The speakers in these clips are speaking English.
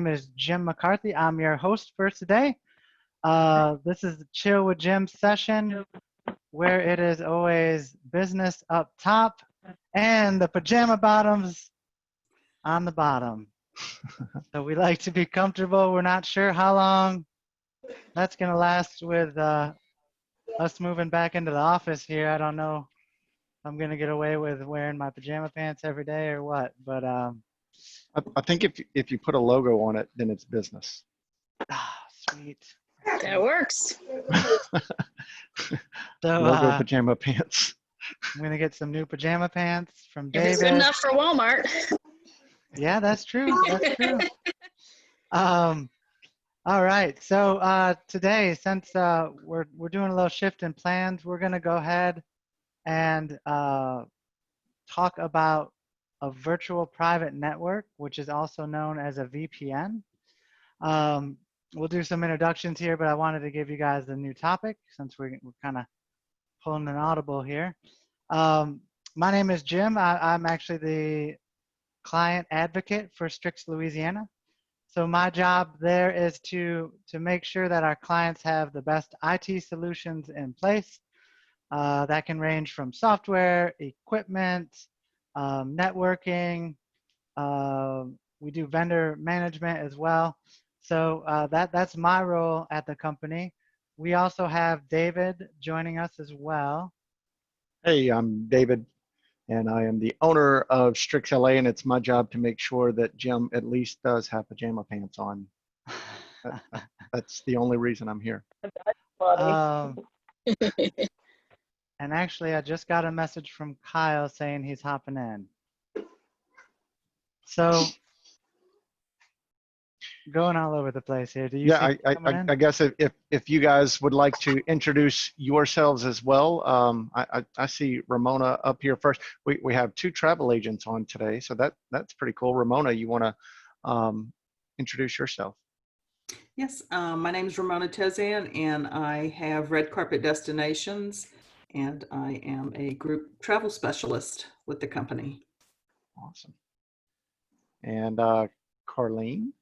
name is Jim McCarthy. I'm your host for today. This is the Chill with Jim session where it is always business up top and the pajama bottoms on the bottom. So we like to be comfortable. We're not sure how long that's going to last with us moving back into the office here. I don't know if I'm going to get away with wearing my pajama pants every day or what, but I think if you put a logo on it, then it's business. Sweet. That works. So Logo pajama pants. I'm gonna get some new pajama pants from If David. it's good enough for Walmart. Yeah, that's true. That's true. All right. So today, since we're doing a little shift in plans, we're gonna go ahead and talk about a virtual private network, which is also known as a VPN. We'll do some introductions here, but I wanted to give you guys the new topic since we're kind of pulling an audible here. My name is Jim. I'm actually the client advocate for Strix, Louisiana. So my job there is to make sure that our clients have the best IT solutions in place. That can range from software, equipment, networking. We do vendor management as well. So that's my role at the company. We also have David joining us as well. Hey, I'm David, and I am the owner of StrixLA, and it's my job to make sure that Jim at least does have pajama pants on. That's the only reason I'm here. And actually, I just got a message from Kyle saying he's hopping in. So, going all over the place here. Do you? Yeah, I guess if you guys would like to introduce yourselves as well, I see Ramona up here first. We have two travel agents on today, so that's pretty cool. Ramona, you want to introduce yourself? Yes, my name is Ramona Tezan, and I have Red Carpet Destinations, and I am a group travel specialist with the company. Awesome. And Carlene?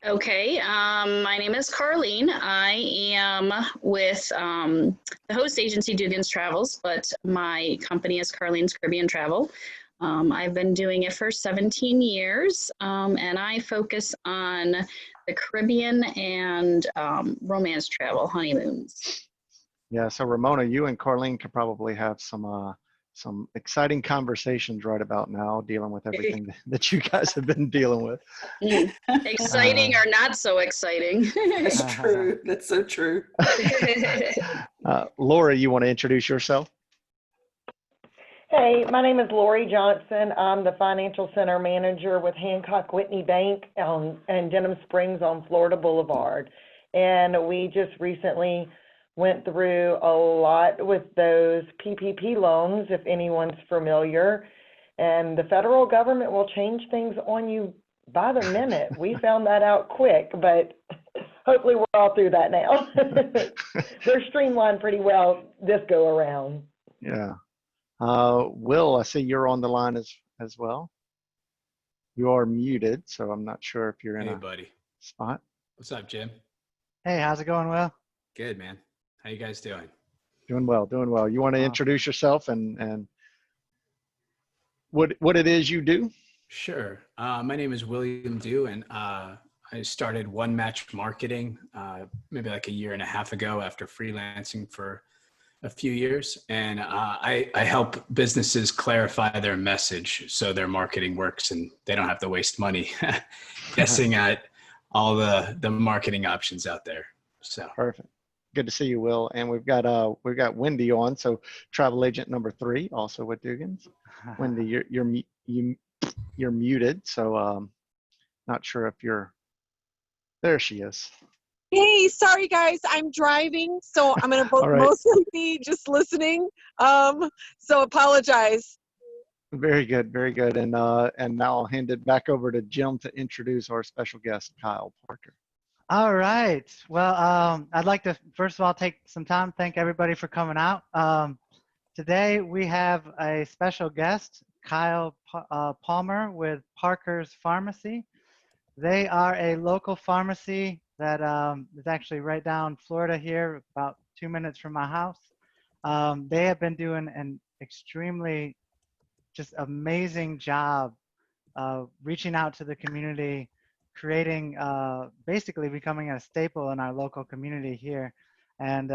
Okay, my name is Carlene. I am with the host agency Dugan's Travels, but my company is Carlene's Caribbean Travel. I've been doing it for 17 years, and I focus on the Caribbean and romance travel, honeymoons. Yeah, so Ramona, you and Carlene could probably have some exciting conversations right about now, dealing with everything that you guys have been dealing with. Exciting or not so exciting. That's true. That's so true. Laura, you want to introduce yourself? Hey, my name is Lori Johnson. I'm the Financial Center Manager with Hancock Whitney Bank in Denham Springs on Florida Boulevard. And we just recently went through a lot with those PPP loans, if anyone's familiar. And the federal government will change things on you by the minute. We found that out quick, but hopefully we're all through that now. They're streamlined pretty well this go around. Yeah. Will, I see you're on the line as well. You are muted, so I'm not sure if you're in a spot. What's up, Jim? Hey, how's it going, Will? Good, man. How you guys doing? Doing well, doing well. You want to introduce yourself and what it is you do? Sure. My name is William Dew, and I started One Match Marketing maybe like a year and a half ago after freelancing for a few years. And I help businesses clarify their message so their marketing works and they don't have to waste money guessing at all the marketing options out there. So perfect. Good to see you, Will. And we've got Wendy on, so travel agent number 3, also with Dugan's. Wendy, you're muted, so not sure if you're there. She is. Hey, sorry guys, I'm driving, so I'm gonna right. mostly be just listening. So apologize. Very good, very good. And now I'll hand it back over to Jim to introduce our special guest, Kyle Parker. All right. Well, I'd like to first of all take some time to thank everybody for coming out. Today we have a special guest, Kyle Palmer with Parker's Pharmacy. They are a local pharmacy that is actually right down Florida here, about 2 minutes from my house. They have been doing an extremely just amazing job reaching out to the community, creating, basically becoming a staple in our local community here. And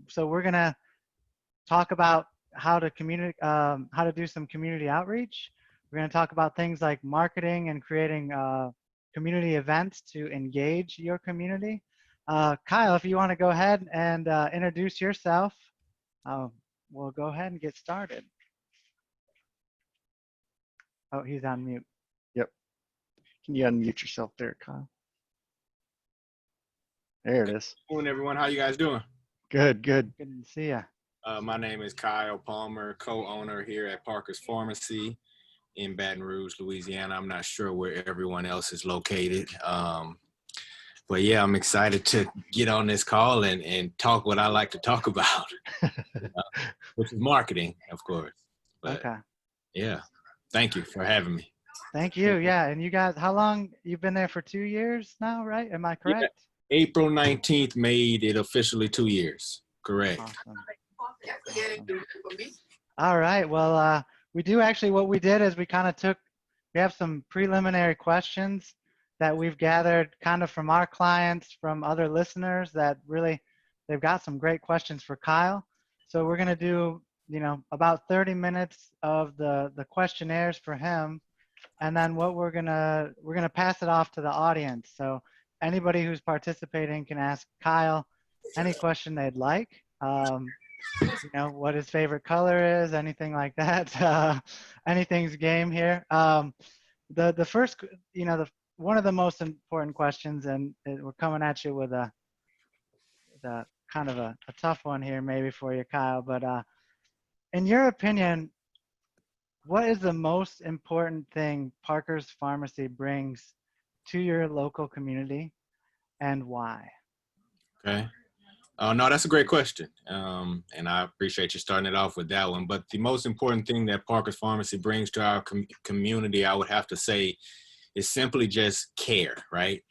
so we're gonna talk about how to how to do some community outreach. We're gonna talk about things like marketing and creating community events to engage your community. Kyle, if you wanna go ahead and introduce yourself, we'll go ahead and get started. Oh, he's on mute. Yep. Can you unmute yourself there, Kyle? There it is. Good morning, everyone. How you guys doing? Good, good. Good to see you. My name is Kyle Palmer, co-owner here at Parker's Pharmacy in Baton Rouge, Louisiana. I'm not sure where everyone else is located. But yeah, I'm excited to get on this call and talk what I like to talk about, which is marketing, of course. But, Okay. yeah, thank you for having me. Thank you. Yeah. And you guys, how long you've been there for 2 years now, right? Am I correct? Yeah. April 19th made it officially 2 years. Correct. Awesome. All right. Well, we do actually, what we did is we kind of we have some preliminary questions that we've gathered kind of from our clients, from other listeners that really, they've got some great questions for Kyle. So we're going to do, about 30 minutes of the questionnaires for him. And then what we're going to pass it off to the audience. So anybody who's participating can ask Kyle any question they'd like. What his favorite color is, anything like that. Anything's game here. The first, one of the most important questions, and we're coming at you with a kind of a tough one here maybe for you, Kyle, but in your opinion, what is the most important thing Parker's Pharmacy brings to your local community, and why? Okay. No, that's a great question. And I appreciate you starting it off with that one. But the most important thing that Parker's Pharmacy brings to our community, I would have to say, is simply just care, right?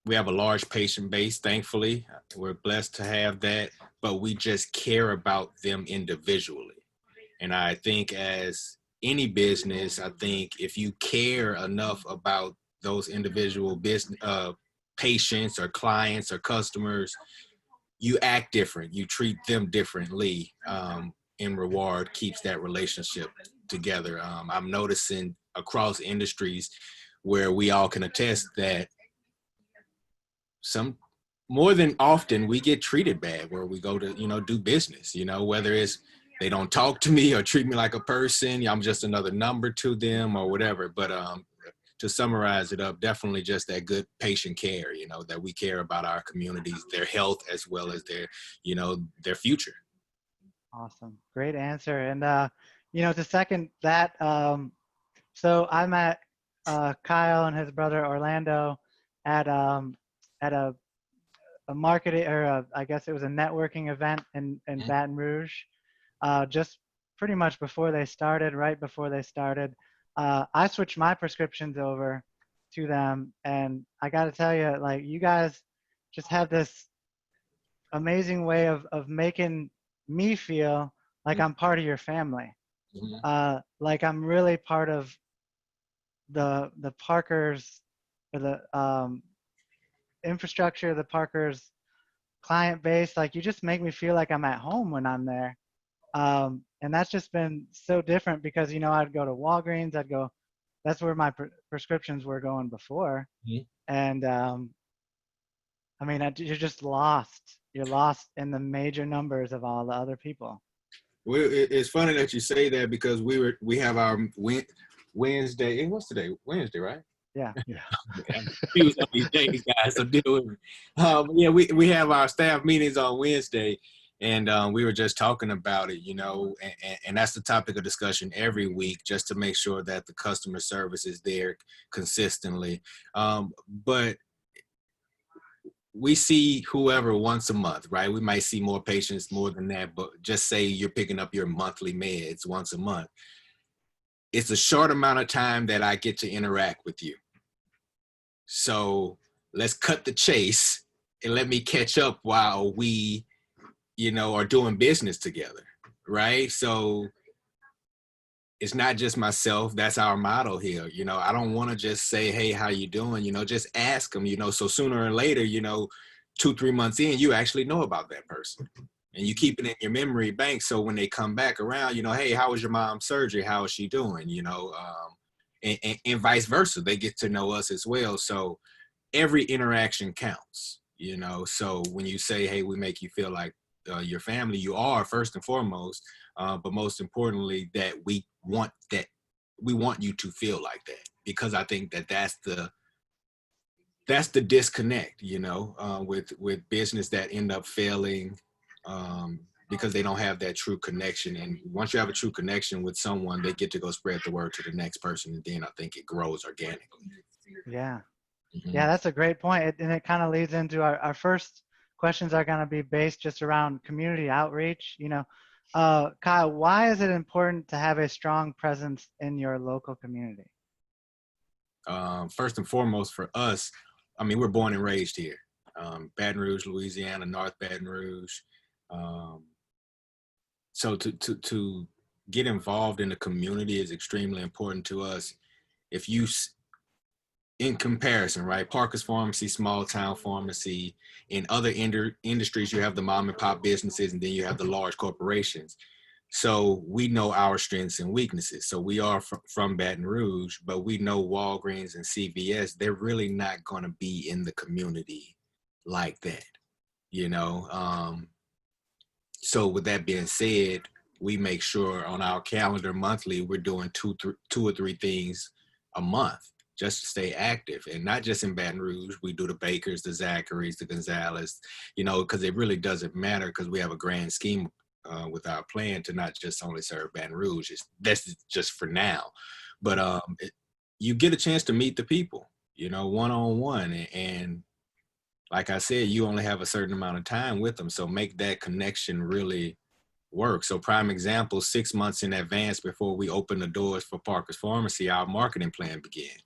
We have a large patient base, thankfully. We're blessed to have that, but we just care about them individually. And I think as any business, I think if you care enough about those individual business patients or clients or customers, you act different, you treat them differently, and reward keeps that relationship together. I'm noticing across industries where we all can attest that more than often we get treated bad where we go to, do business, whether it's they don't talk to me or treat me like a person, I'm just another number to them or whatever. But to summarize it up, definitely just that good patient care, that we care about our communities, their health, as well as their future. Awesome. Great answer. And, to second that, so I met Kyle and his brother Orlando at a marketing, or I guess it was a networking event in Baton Rouge, just pretty much right before they started. I switched my prescriptions over to them, and I got to tell you, like, you guys just have this amazing way of making me feel like I'm part of your family. Like I'm really part of the Parker's, or the infrastructure, the Parker's client base. Like, you just make me feel like I'm at home when I'm there. And that's just been so different because, I'd go to Walgreens, that's where my prescriptions were going before. And, you're just lost. You're lost in the major numbers of all the other people. Well, it's funny that you say that because we have our Wednesday. What's today? Wednesday, right? Yeah. I'm confused on these days, guys. So deal with me. We have our staff meetings on Wednesday, and we were just talking about it, and that's the topic of discussion every week, just to make sure that the customer service is there consistently. But we see whoever once a month, right? We might see more patients more than that, but just say you're picking up your monthly meds once a month. It's a short amount of time that I get to interact with you. So let's cut the chase and let me catch up while we, are doing business together, right? So it's not just myself. That's our motto here. I don't want to just say, hey, how you doing? Just ask them, so sooner or later, 2-3 months in, you actually know about that person. And you keep it in your memory bank. So when they come back around, hey, how was your mom's surgery? How is she doing? And vice versa. They get to know us as well. So every interaction counts, So when you say, hey, we make you feel like your family, you are first and foremost. But most importantly, that we want you to feel like that, because I think that's the disconnect, with business that end up failing, because they don't have that true connection. And once you have a true connection with someone, they get to go spread the word to the next person, and then I think it grows organically. Yeah. Mhm. Yeah, that's a great point. And it kind of leads into our first questions are going to be based just around community outreach. Kyle, why is it important to have a strong presence in your local community? First and foremost for us, we're born and raised here. Baton Rouge, Louisiana, North Baton Rouge. So to get involved in the community is extremely important to us. If you, in comparison, right, Parker's Pharmacy, small town pharmacy, in other industries, you have the mom and pop businesses, and then you have the large corporations. So we know our strengths and weaknesses. So we are from Baton Rouge, but we know Walgreens and CVS, they're really not going to be in the community like that, So with that being said, we make sure on our calendar monthly, we're doing two or three things a month just to stay active. And not just in Baton Rouge, we do the Bakers, the Zacharys, the Gonzalez, because it really doesn't matter, because we have a grand scheme with our plan to not just only serve Baton Rouge. That's just for now. But you get a chance to meet the people, one-on-one. And like I said, you only have a certain amount of time with them. So make that connection really work. So prime example, 6 months in advance before we open the doors for Parker's Pharmacy, our marketing plan began.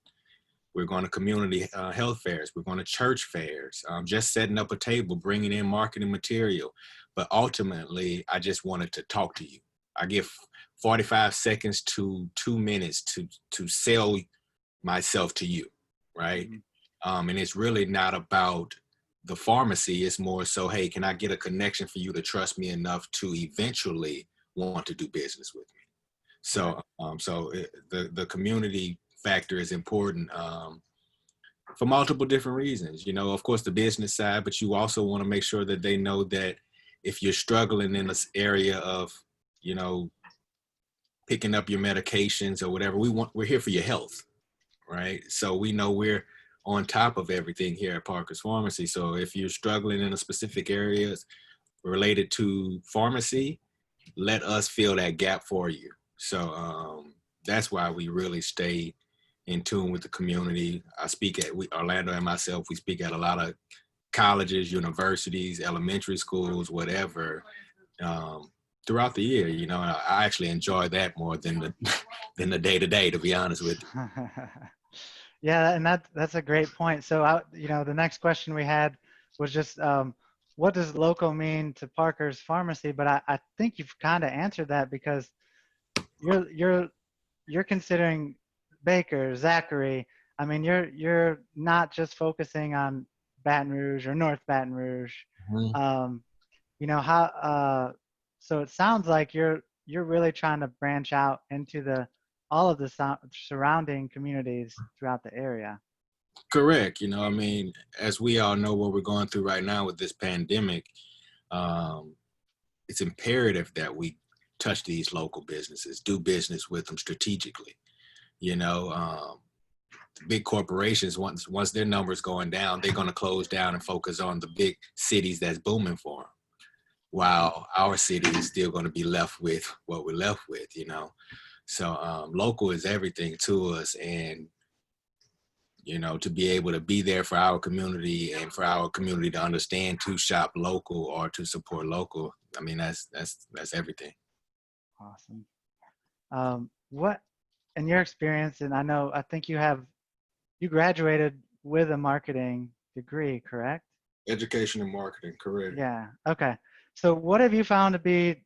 We're going to community health fairs. We're going to church fairs, just setting up a table, bringing in marketing material. But ultimately, I just wanted to talk to you. I give 45 seconds to 2 minutes to sell myself to you, right? Mm-hmm. And it's really not about the pharmacy. It's more so, hey, can I get a connection for you to trust me enough to eventually want to do business with me? So, the community factor is important for multiple different reasons. Of course, the business side, but you also want to make sure that they know that if you're struggling in this area of, picking up your medications or whatever, we're here for your health, right? So we know we're on top of everything here at Parker's Pharmacy. So if you're struggling in a specific areas related to pharmacy, let us fill that gap for you. So that's why we really stay in tune with the community. Orlando and myself, we speak at a lot of colleges, universities, elementary schools, whatever, throughout the year. I actually enjoy that more than the day-to-day, to be honest with you. Yeah, and that's a great point. So, the next question we had was just, what does local mean to Parker's Pharmacy? But I think you've kind of answered that, because you're considering Baker, Zachary. You're not just focusing on Baton Rouge or North Baton Rouge. Mm-hmm. So it sounds like you're really trying to branch out into all of the surrounding communities throughout the area. Correct. As we all know what we're going through right now with this pandemic, it's imperative that we touch these local businesses, do business with them strategically. Big corporations, once their numbers going down, they're going to close down and focus on the big cities that's booming for them, while our city is still going to be left with what we're left with. So local is everything to us, and to be able to be there for our community, and for our community to understand to shop local or to support local, that's everything. Awesome. What, in your experience, and I think you graduated with a marketing degree, correct? Education and marketing, correct. Yeah. Okay. So what have you found to be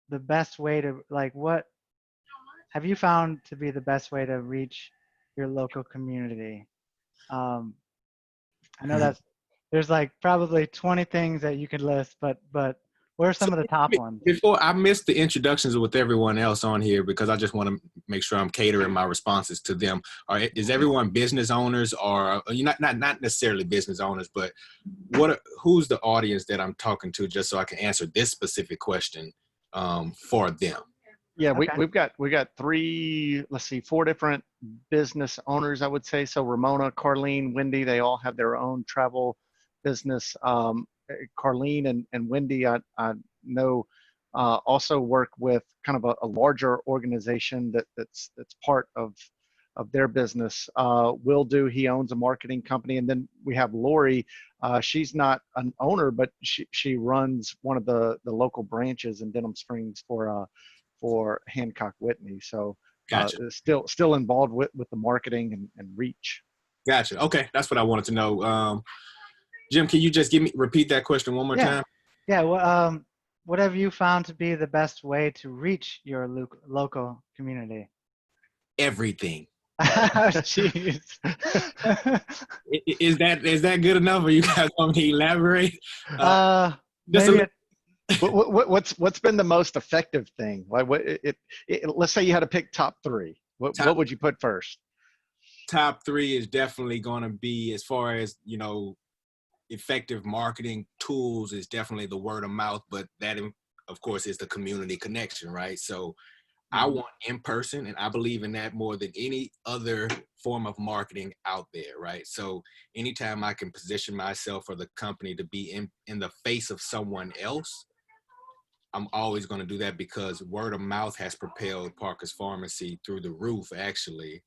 the best way to, like, what have you found to be the best way to reach your local community? I know there's like probably 20 things that you could list, but what are some of the top ones? Before I missed the introductions with everyone else on here, because I just want to make sure I'm catering my responses to them. Is everyone business owners, or not necessarily business owners, but who's the audience that I'm talking to, just so I can answer this specific question for them? Yeah, Okay. we got four different business owners, I would say. So Ramona, Carlene, Wendy, they all have their own travel business. Carlene and Wendy, I know, also work with kind of a larger organization that's part of their business. He owns a marketing company, and then we have Lori. She's not an owner, but she runs one of the local branches in Denham Springs for Hancock Whitney. So Gotcha. still involved with the marketing and reach. Gotcha. Okay, that's what I wanted to know. Jim, can you just repeat that question one more time? Yeah. Well, what have you found to be the best way to reach your local community? Everything. Jeez. Is that good enough, or you guys want me to elaborate? What's been the most effective thing? Like, let's say you had to pick top three. What would you put first? Top three is definitely going to be, as far as, effective marketing tools, is definitely the word of mouth, but that, of course, is the community connection, right? So I want in person, and I believe in that more than any other form of marketing out there, right? So anytime I can position myself or the company to be in the face of someone else, I'm always going to do that, because word of mouth has propelled Parker's Pharmacy through the roof, actually.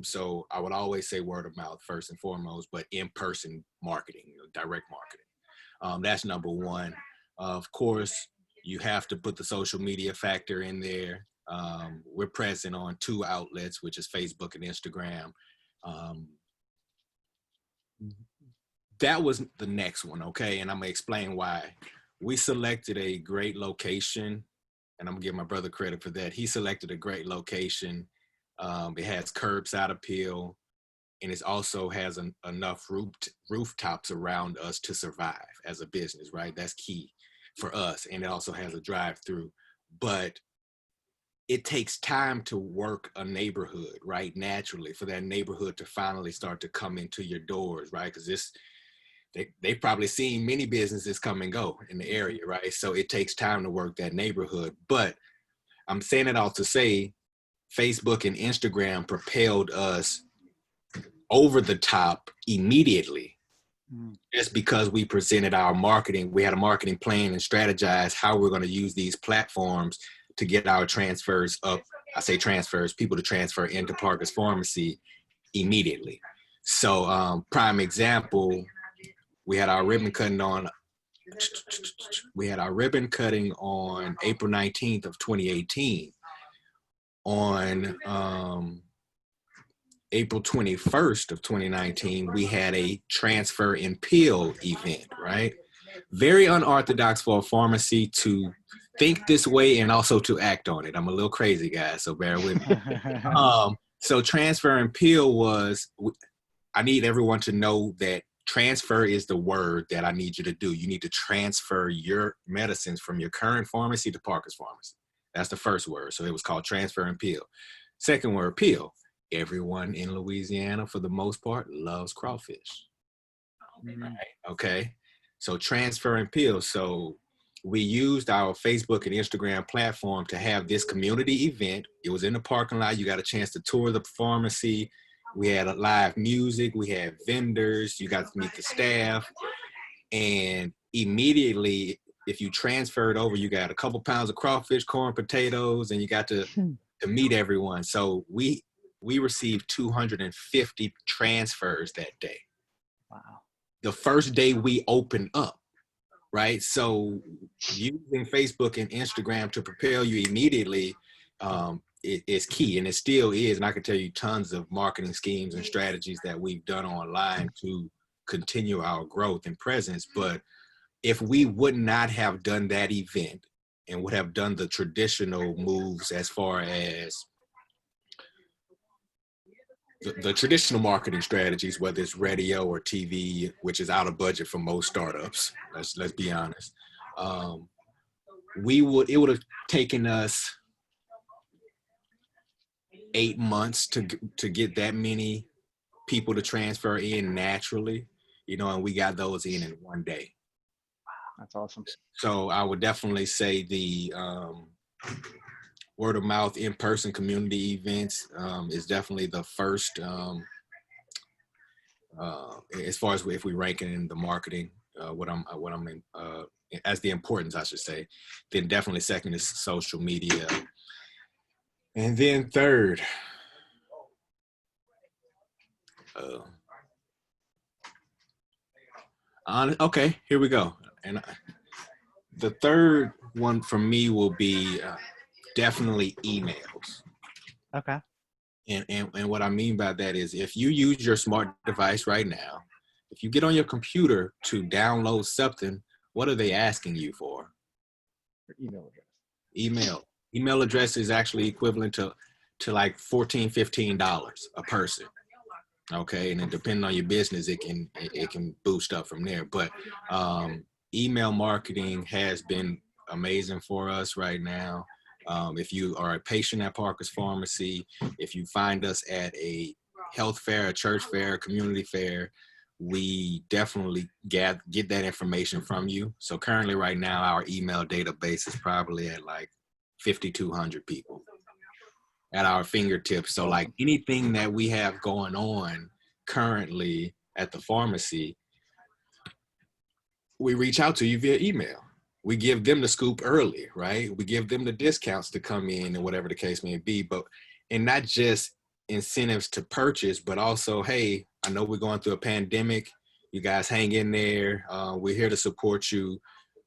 So I would always say word of mouth first and foremost, but in-person marketing, direct marketing. That's number one. Of course, you have to put the social media factor in there. We're present on 2 outlets, which is Facebook and Instagram. That was the next one, okay? And I'm going to explain why. We selected a great location, and I'm going to give my brother credit for that. He selected a great location. It has curbside appeal, and it also has enough rooftops around us to survive as a business, right? That's key for us. And it also has a drive-through. But it takes time to work a neighborhood, right? Naturally, for that neighborhood to finally start to come into your doors, right? Because they've probably seen many businesses come and go in the area, right? So it takes time to work that neighborhood. But I'm saying it all to say, Facebook and Instagram propelled us over the top immediately, just because we presented our marketing. We had a marketing plan and strategized how we're going to use these platforms to get our transfers up. I say transfers, people to transfer into Parker's Pharmacy immediately. So prime example, we had our ribbon cutting on April 19th of 2018. On April 21st of 2019, we had a transfer and peel event, right? Very unorthodox for a pharmacy to think this way and also to act on it. I'm a little crazy, guys, so bear with me. So transfer and peel was, I need everyone to know that transfer is the word that I need you to do. You need to transfer your medicines from your current pharmacy to Parker's Pharmacy. That's the first word. So it was called transfer and peel. Second word, peel. Everyone in Louisiana, for the most part, loves crawfish. Right? Okay. So transfer and peel. So we used our Facebook and Instagram platform to have this community event. It was in the parking lot. You got a chance to tour the pharmacy. We had live music. We had vendors. You got to meet the staff. And immediately, if you transferred over, you got a couple pounds of crawfish, corn, potatoes, and you got to meet everyone. So we received 250 transfers that day. Wow. The first day we opened up, right? So using Facebook and Instagram to propel you immediately, is key, and it still is. And I can tell you tons of marketing schemes and strategies that we've done online to continue our growth and presence. But if we would not have done that event and would have done the traditional moves as far as the traditional marketing strategies, whether it's radio or TV, which is out of budget for most startups, let's be honest, it would have taken us 8 months to get that many people to transfer in naturally, and we got those in 1 day. That's awesome. So I would definitely say the word of mouth in-person community events is definitely the first, as far as if we rank it in the marketing, what I'm in, as the importance, I should say. Then definitely second is social media. And then third, okay, here we go. And the third one for me will be definitely emails. Okay. And what I mean by that is, if you use your smart device right now, if you get on your computer to download something, what are they asking you for? Your email address. Email address is actually equivalent to like $14, $15 a person. Okay, and then depending on your business, it can boost up from there. But email marketing has been amazing for us right now. If you are a patient at Parker's Pharmacy, if you find us at a health fair, a church fair, a community fair, we definitely get that information from you. So currently right now, our email database is probably at like 5,200 people at our fingertips. So like anything that we have going on currently at the pharmacy, we reach out to you via email. We give them the scoop early, right? We give them the discounts to come in and whatever the case may be, and not just incentives to purchase, but also, hey, I know we're going through a pandemic. You guys hang in there. We're here to support you.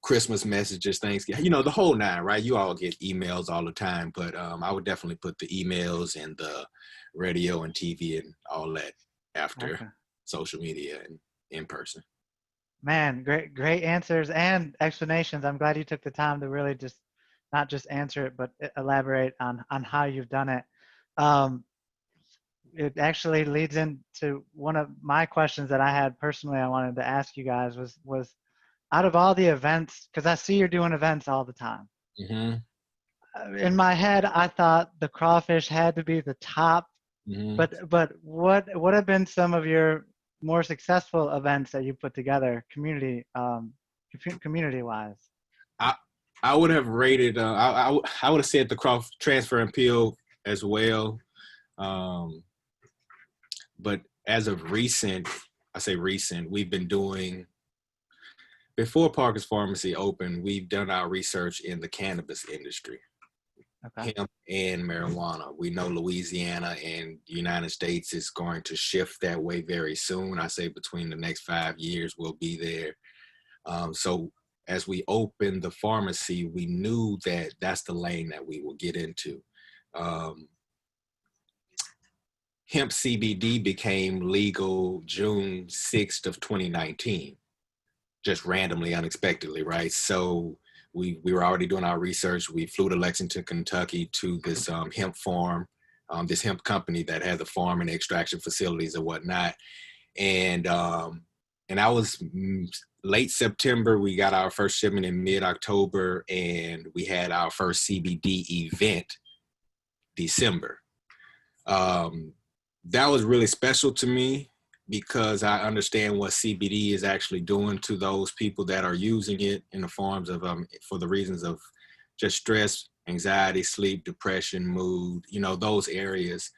Christmas messages, Thanksgiving, the whole nine, right? You all get emails all the time, but I would definitely put the emails and the radio and TV and all that after social media and in person. Man, great answers and explanations. I'm glad you took the time to really just not just answer it, but elaborate on how you've done it. It actually leads into one of my questions that I had personally I wanted to ask you guys was out of all the events, because I see you're doing events all the time. Mm-hmm. In my head, I thought the crawfish had to be the top, mm-hmm. but what have been some of your more successful events that you put together, community wise? I would have rated. I would have said the Crawford Transfer and Peel as well. But as of recent, I say recent, we've been doing. Before Parker's Pharmacy opened, we've done our research in the cannabis industry, hemp and marijuana. We know Louisiana and the United States is going to shift that way very soon. I say between the next 5 years, we'll be there. So as we opened the pharmacy, we knew that that's the lane that we will get into. Hemp CBD became legal June 6th of 2019. Just randomly, unexpectedly, right? So we were already doing our research. We flew to Lexington, Kentucky to this hemp farm, this hemp company that had the farm and extraction facilities and whatnot. And I was late September, we got our first shipment in mid-October, and we had our first CBD event December. That was really special to me, because I understand what CBD is actually doing to those people that are using it in the forms of, for the reasons of just stress, anxiety, sleep, depression, mood, those areas.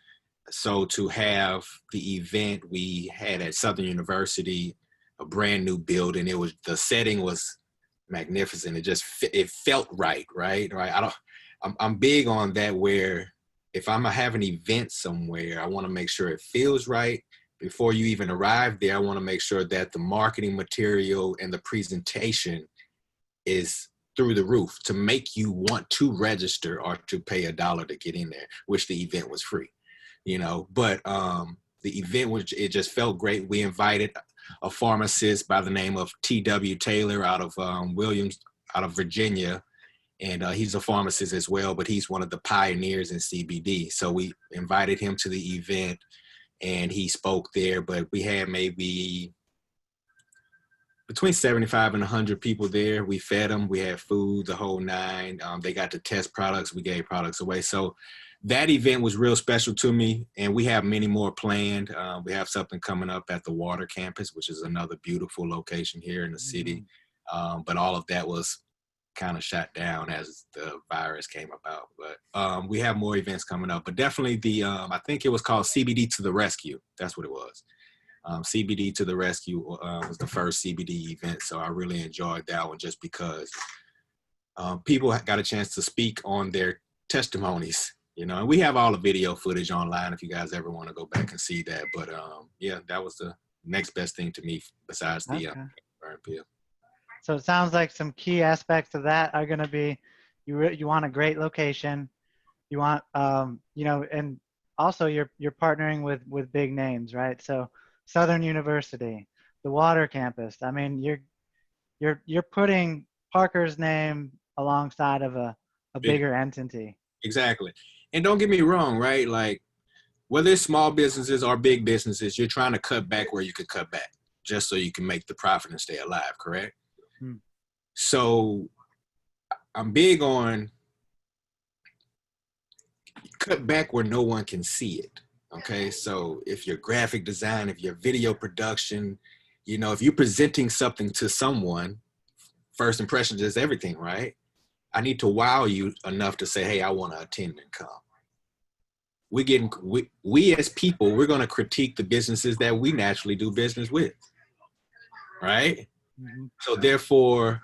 So to have the event we had at Southern University, a brand new building, the setting was magnificent. It felt right? I'm big on that, where if I'm gonna have an event somewhere, I want to make sure it feels right. Before you even arrive there, I want to make sure that the marketing material and the presentation is through the roof to make you want to register or to pay $1 to get in there, which the event was free, you know. But the event was, it just felt great. We invited a pharmacist by the name of T.W. Taylor out of out of Virginia. And he's a pharmacist as well, but he's one of the pioneers in CBD. So we invited him to the event and he spoke there, but we had maybe between 75 and 100 people there. We fed them, we had food, the whole nine. They got to test products, we gave products away. So that event was real special to me, and we have many more planned. We have something coming up at the Water Campus, which is another beautiful location here in the city. But all of that was kind of shut down as the virus came about. But we have more events coming up. But definitely I think it was called CBD to the Rescue. That's what it was. CBD to the Rescue was the first CBD event. So I really enjoyed that one just because people got a chance to speak on their testimonies, you know, and we have all the video footage online if you guys ever want to go back and see that. But yeah, that was the next best thing to me besides the burn pill. So it sounds like some key aspects of that are going to be, you want a great location, you want, you know, and also you're partnering with big names, right? So Southern University, the Water Campus. I mean, you're putting Parker's name alongside of a bigger entity. Exactly. And don't get me wrong, right? Like, whether it's small businesses or big businesses, you're trying to cut back where you could cut back just so you can make the profit and stay alive, correct? So I'm big on cut back where no one can see it. Okay. So if you're graphic design, if you're video production, you know, if you're presenting something to someone, first impressions is everything, right? I need to wow you enough to say, hey, I want to attend and come. We as people, we're going to critique the businesses that we naturally do business with, right? So therefore,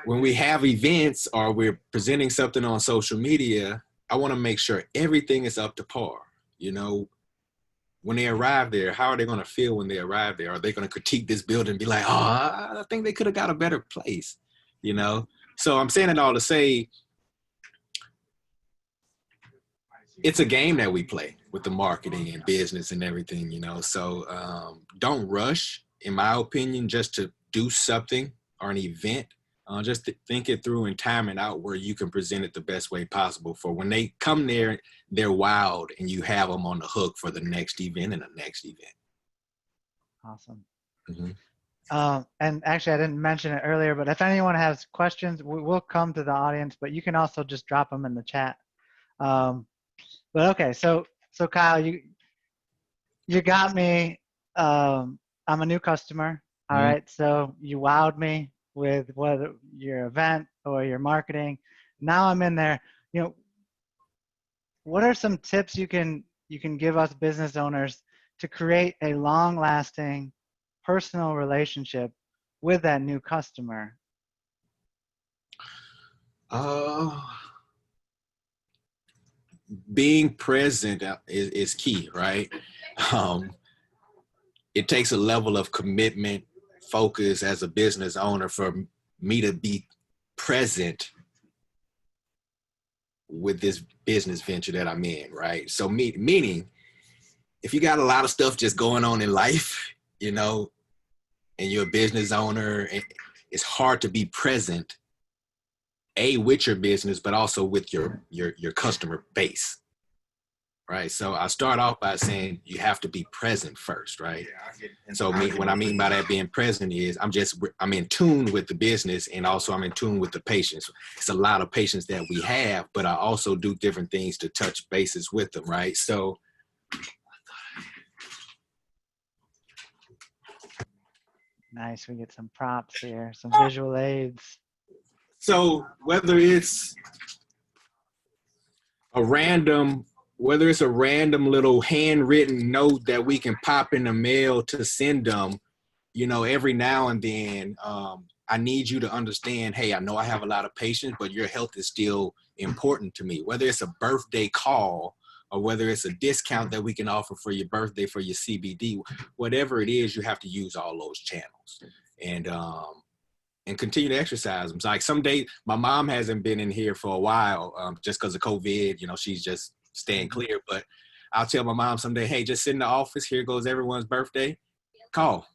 when we have events or we're presenting something on social media, I want to make sure everything is up to par. You know, when they arrive there, how are they going to feel when they arrive there? Are they going to critique this building and be like, oh, I think they could have got a better place, you know? So I'm saying it all to say, it's a game that we play with the marketing and business and everything, you know? So don't rush, in my opinion, just to do something or an event. Just to think it through and time it out where you can present it the best way possible for when they come there, they're wowed and you have them on the hook for the next event and the next event. Awesome. And actually, I didn't mention it earlier, but if anyone has questions, we'll come to the audience, but you can also just drop them in the chat. But okay, so Kyle, you got me. I'm a new customer. All right, so you wowed me with whether your event or your marketing. Now I'm in there. You know, what are some tips you can give us business owners to create a long-lasting personal relationship with that new customer? Being present is key, right? It takes a level of commitment, focus as a business owner for me to be present with this business venture that I'm in, right? So meaning, if you got a lot of stuff just going on in life, you know, and you're a business owner, it's hard to be present, with your business, but also with your customer base, right? So I start off by saying you have to be present first, right? And so what I mean by that being present is I'm in tune with the business, and also I'm in tune with the patients. It's a lot of patients that we have, but I also do different things to touch bases with them, right? So nice, we get some props here, some visual aids. So whether it's a random little handwritten note that we can pop in the mail to send them, you know, every now and then, I need you to understand, hey, I know I have a lot of patients, but your health is still important to me. Whether it's a birthday call or whether it's a discount that we can offer for your birthday, for your CBD, whatever it is, you have to use all those channels. And and continue to exercise them. So like some days, my mom hasn't been in here for a while just because of COVID. You know, she's just staying clear. But I'll tell my mom someday, hey, just sit in the office. Here goes everyone's birthday. Call.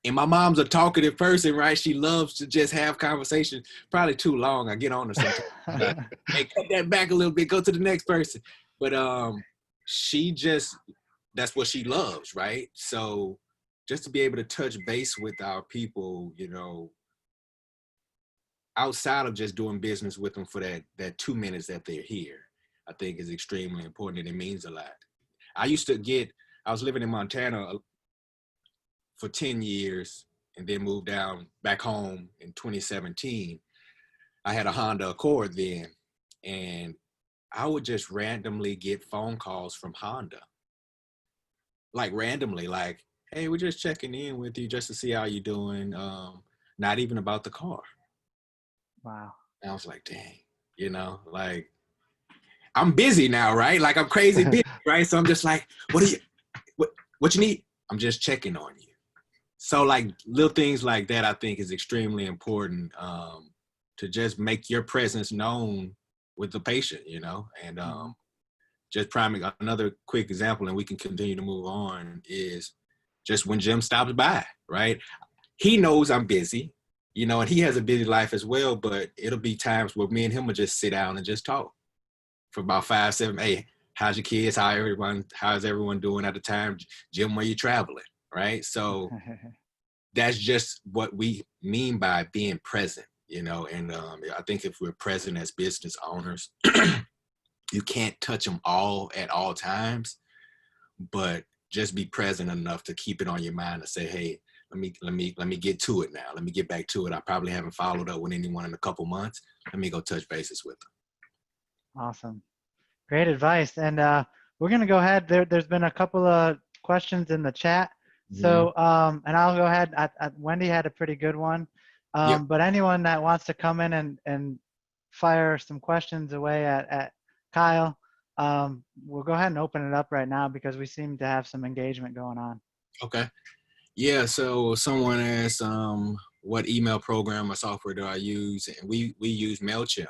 And my mom's a talkative person, right? She loves to just have conversation. Probably too long. I get on her sometimes. Like, hey, cut that back a little bit. Go to the next person. But she just, that's what she loves, right? So just to be able to touch base with our people, you know, outside of just doing business with them for that 2 minutes that they're here, I think is extremely important, and it means a lot. I was living in Montana for 10 years and then moved down back home in 2017. I had a Honda Accord then, and I would just randomly get phone calls from Honda. Like randomly, like, hey, we're just checking in with you just to see how you're doing. Not even about the car. Wow. And I was like, dang, you know, like I'm busy now, right? Like I'm crazy busy, right? So I'm just like, what you need? I'm just checking on you. So like little things like that, I think is extremely important to just make your presence known with the patient, you know, and just priming another quick example, and we can continue to move on, is just when Jim stops by, right? He knows I'm busy, you know, and he has a busy life as well, but it'll be times where me and him will just sit down and just talk for about 5, 7, hey, how's your kids? How's everyone doing at the time? Jim, where you traveling, right? So that's just what we mean by being present, you know, and I think if we're present as business owners, you can't touch them all at all times, but just be present enough to keep it on your mind to say, hey, let me get to it now. Let me get back to it. I probably haven't followed up with anyone in a couple months. Let me go touch bases with them. Awesome. Great advice. And we're going to go ahead. There's been a couple of questions in the chat. So, and I'll go ahead. Wendy had a pretty good one. Yep. But anyone that wants to come in and fire some questions away at Kyle, we'll go ahead and open it up right now because we seem to have some engagement going on. Okay. Yeah, so someone asked, what email program or software do I use? And we use MailChimp,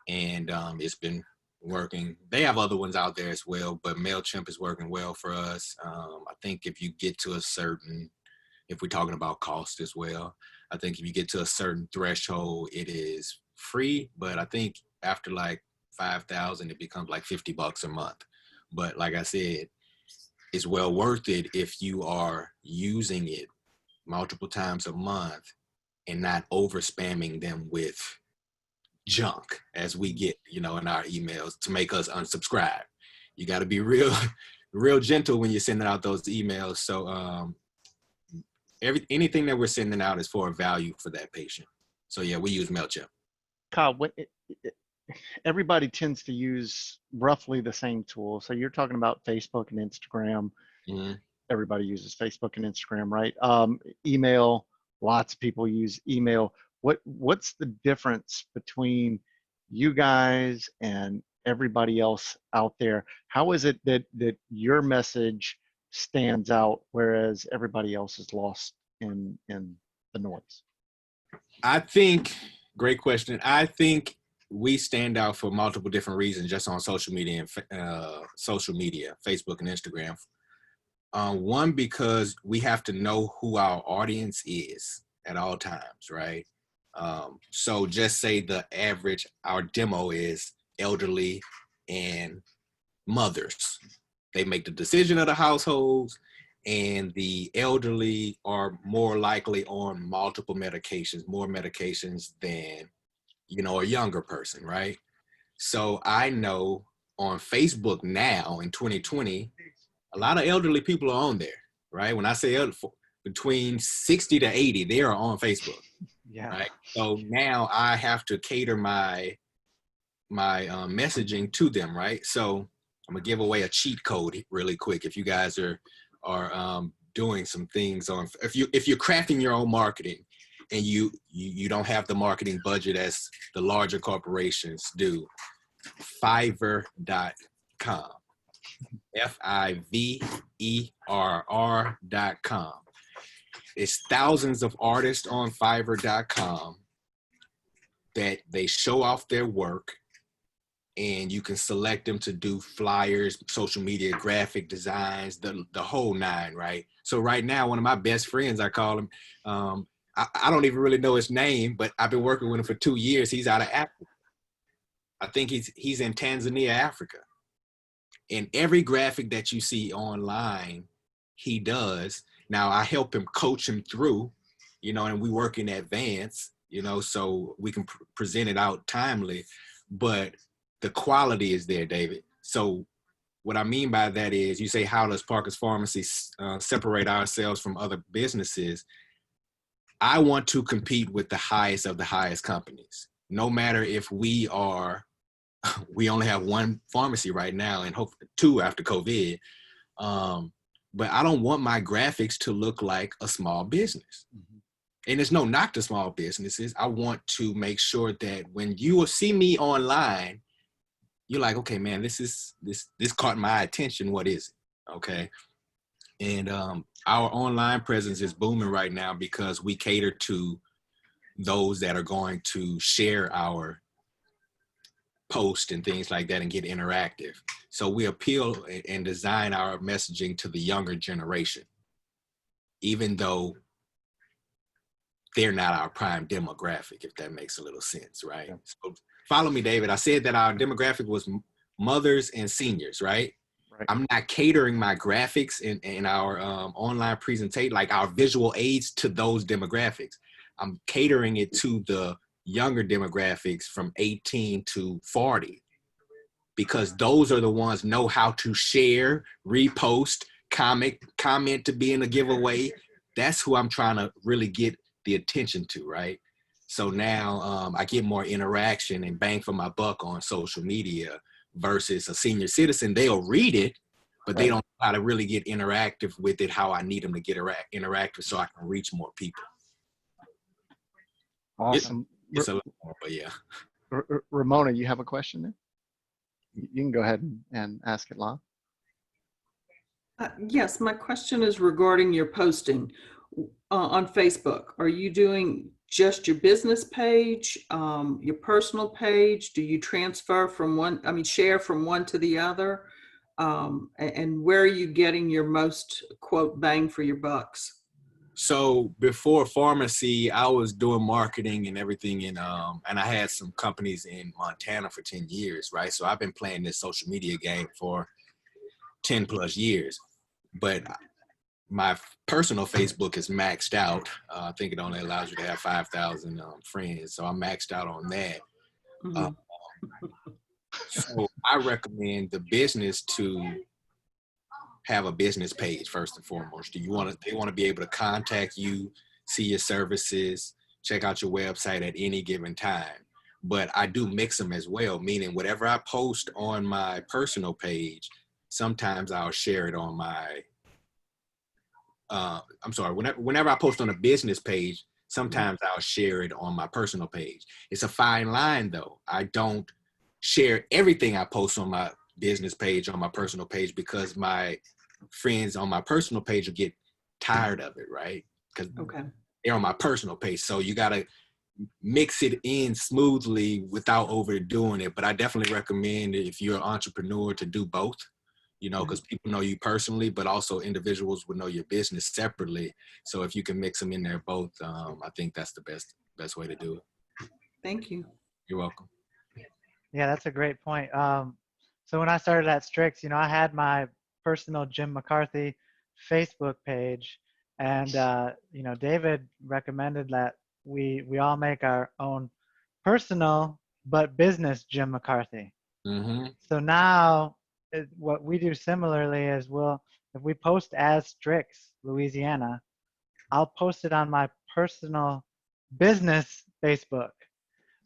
and it's been working. They have other ones out there as well, but MailChimp is working well for us. I think if you get to a certain, if we're talking about cost as well, I think if you get to a certain threshold, it is free, but I think after like 5,000, it becomes like $50 a month. But like I said, it's well worth it if you are using it multiple times a month and not over spamming them with junk as we get, you know, in our emails to make us unsubscribe. You got to be real gentle when you're sending out those emails. So anything that we're sending out is for a value for that patient. So yeah, we use MailChimp. Kyle, everybody tends to use roughly the same tool. So you're talking about Facebook and Instagram. Mm-hmm. Everybody uses Facebook and Instagram, right? Email, lots of people use email. What's the difference between you guys and everybody else out there? How is it that your message stands out, whereas everybody else is lost in the noise? I think, great question. I think we stand out for multiple different reasons just on social media and Facebook and Instagram. One, because we have to know who our audience is at all times, right? So just say the average, our demo is elderly and mothers. They make the decision of the households, and the elderly are more likely on multiple medications, more medications than, you know, a younger person, right? So I know on Facebook now in 2020, a lot of elderly people are on there, right? When I say between 60 to 80, they are on Facebook. Yeah. Right. So now I have to cater my messaging to them, right? So I'm gonna give away a cheat code really quick. If you guys are doing some things on, if you're crafting your own marketing and you don't have the marketing budget as the larger corporations do, Fiverr.com, Fiverr.com. It's thousands of artists on Fiverr.com that they show off their work, and you can select them to do flyers, social media, graphic designs, the whole nine, right? So right now, one of my best friends, I call him, I don't even really know his name, but I've been working with him for 2 years. He's out of Africa. I think he's in Tanzania, Africa. And every graphic that you see online, he does. Now I help him, coach him through, and we work in advance, so we can present it out timely, but the quality is there, David. So what I mean by that is, you say, how does Parker's Pharmacy separate ourselves from other businesses? I want to compete with the highest of the highest companies, no matter if we only have one pharmacy right now and hopefully 2 after COVID. But I don't want my graphics to look like a small business. Mm-hmm. And there's no knock to small businesses. I want to make sure that when you will see me online, you're like, okay, man, this caught my attention. What is it? Okay. And our online presence is booming right now because we cater to those that are going to share our post and things like that and get interactive. So we appeal and design our messaging to the younger generation, even though they're not our prime demographic, if that makes a little sense, right? Yeah. So follow me, David. I said that our demographic was mothers and seniors, right? Right. I'm not catering my graphics and our online presentation, like our visual aids, to those demographics. I'm catering it to the younger demographics from 18 to 40, because those are the ones know how to share, repost, comment to be in a giveaway. That's who I'm trying to really get the attention to, right? So now I get more interaction and bang for my buck on social media versus a senior citizen. They'll read it, but they don't know how to really get interactive with it, how I need them to get interactive so I can reach more people. Awesome. It's a lot more, but yeah. Ramona, you have a question there? You can go ahead and ask it live. Yes, my question is regarding your posting on Facebook. Are you doing just your business page, your personal page? Do you transfer from share from one to the other? And where are you getting your most, quote, bang for your bucks? So before pharmacy, I was doing marketing and everything, and I had some companies in Montana for 10 years, right? So I've been playing this social media game for 10 plus years, but my personal Facebook is maxed out. I think it only allows you to have 5,000 friends, so I'm maxed out on that. Mm-hmm. So I recommend the business to have a business page first and foremost. They want to be able to contact you, see your services, check out your website at any given time. But I do mix them as well, meaning whatever I post on my personal page, sometimes I'll share it on my whenever I post on a business page, sometimes I'll share it on my personal page. It's a fine line though. I don't share everything I post on my business page on my personal page, because my friends on my personal page will get tired of it, right? Because they're on my personal page. So you got to mix it in smoothly without overdoing it. But I definitely recommend, if you're an entrepreneur, to do both, because people know you personally, but also individuals would know your business separately. So if you can mix them in there both, I think that's the best way to do it. Thank you. You're welcome. Yeah, that's a great point. So when I started at Strix, I had my personal Jim McCarthy Facebook page, and David recommended that we all make our own personal but business Jim McCarthy. Mm-hmm. So now what we do similarly is if we post as Strix Louisiana, I'll post it on my personal business Facebook.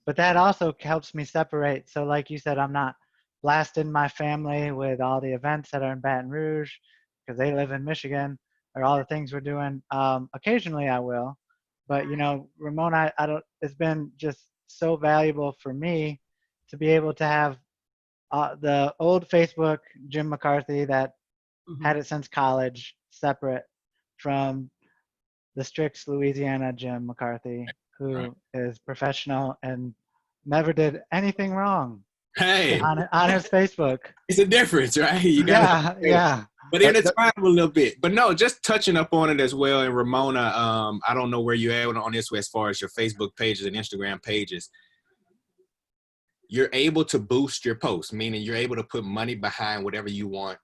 But that also helps me separate. So like you said, I'm not blasting my family with all the events that are in Baton Rouge because they live in Michigan, or all the things we're doing. Occasionally I will, but Ramona, it's been just so valuable for me to be able to have the old Facebook Jim McCarthy that had it since college separate from the Strix Louisiana Jim McCarthy, who is professional and never did anything wrong Hey, on his Facebook. it's a difference, right? You got Yeah. but intertwine them a little bit. But no, just touching up on it as well. And Ramona, I don't know where you're at on this as far as your Facebook pages and Instagram pages. You're able to boost your posts, meaning you're able to put money behind whatever you want